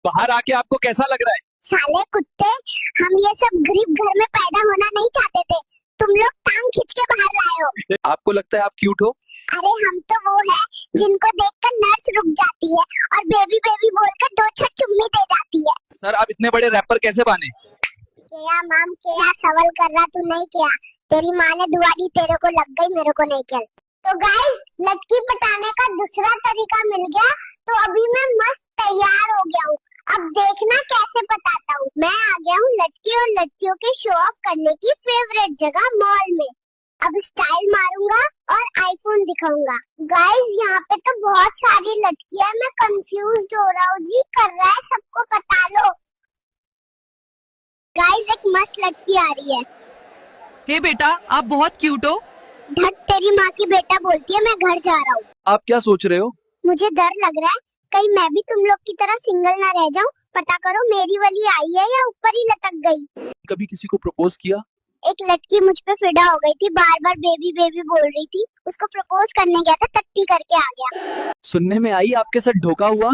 बाहर आके आपको कैसा लग रहा है? साले कुत्ते, हम ये सब गरीब घर में पैदा होना नहीं चाहते थे। तुम लोग टांग खींच के बाहर लाए हो। आपको लगता है आप क्यूट हो? अरे हम तो वो है जिनको देखकर नर्स रुक जाती है और बेबी बेबी बोलकर 2 छट चुम्मी दे जाती है। सर आप इतने बड़े रैपर कैसे बने? क्या माम क्या सवाल कर रहा तू? नहीं क्या तेरी माँ ने दुआ दी, तेरे को लग गई, मेरे को नहीं क्या। तो गाइस, लटकी पटाने का दूसरा तरीका मिल गया, तो अभी मैं मस्त तैयार हो गया हूँ। अब देखना कैसे पटाता हूँ। मैं आ गया हूँ लटकी और लटकियों के शो ऑफ करने की फेवरेट जगह मॉल में। अब स्टाइल मारूंगा और आईफोन दिखाऊंगा। गाइस, यहाँ पे तो बहुत सारी लटकियां, मैं कंफ्यूज हो रहा हूँ। जी कर रहा है सबको पटा लो। गाइस, एक मस्त लटकी आ रही है। हे बेटा, आप बहुत क्यूट हो। धट तेरी माँ की बेटा बोलती है, मैं घर जा रहा हूँ। आप क्या सोच रहे हो? मुझे डर लग रहा है, कहीं मैं भी तुम लोग की तरह सिंगल ना रह जाऊं। पता करो मेरी वाली आई है या ऊपर ही लटक गई। कभी किसी को प्रपोज किया? एक लड़की मुझ पे फिदा हो गई थी, बार बार बेबी बेबी बोल रही थी। उसको प्रपोज करने गया था, टट्टी करके आ गया। सुनने में आई आपके साथ धोखा हुआ?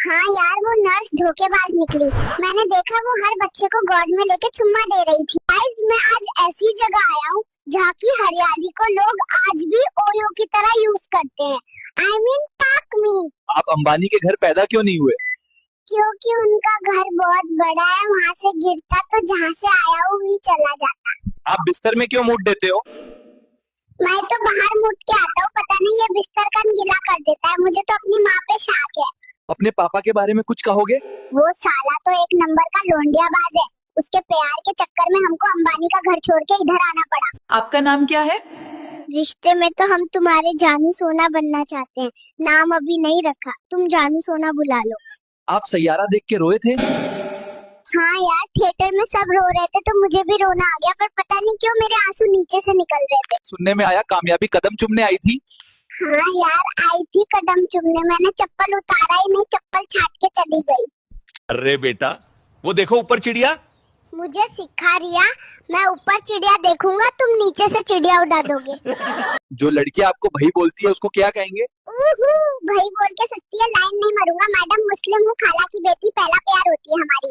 हाँ यार, वो नर्स धोखेबाज निकली। मैंने देखा वो हर बच्चे को गॉड में लेके चुम्मा दे रही थी। गाइस, मैं आज ऐसी जगह आया हूँ जहाँ की हरियाली को लोग आज भी ओयो की तरह यूज करते हैं। I mean टाक मी। आप अंबानी के घर पैदा क्यों नहीं हुए? क्योंकि उनका घर बहुत बड़ा है, वहाँ से गिरता तो जहाँ से आया हूँ वही चला जाता। आप बिस्तर में क्यों मूड देते हो? मैं तो बाहर मुड़ के आता हूँ, पता नहीं ये बिस्तर कौन गीला कर देता है। मुझे तो अपनी माँ पे शक है। अपने पापा के बारे में कुछ कहोगे? वो साला तो एक नंबर का लोंडियाबाज है। उसके प्यार के चक्कर में हमको अंबानी का घर छोड़ के इधर आना पड़ा। आपका नाम क्या है? रिश्ते में तो हम तुम्हारे जानू सोना बनना चाहते हैं। नाम अभी नहीं रखा, तुम जानू सोना बुला लो। आप सैयारा देख के रोए थे? हाँ यार, थिएटर में सब रो रहे थे तो मुझे भी रोना आ गया, पर पता नहीं क्यों मेरे आंसू नीचे से निकल रहे थे। सुनने में आया कामयाबी कदम चुमने आई थी? हाँ यार, आई थी कदम चुमने। मैंने चप्पल उतारा ही नहीं, चप्पल छाट के चली गई। अरे बेटा, वो देखो ऊपर चिड़िया। मुझे सिखा रिया, मैं ऊपर चिड़िया देखूंगा, तुम नीचे से चिड़िया उड़ा दोगे। जो लड़की आपको भाई बोलती है उसको क्या कहेंगे? भाई बोल के सकती है, लाइन नहीं मारूंगा। मैडम मुस्लिम हूँ, खाला की बेटी, पहला प्यार होती है हमारी।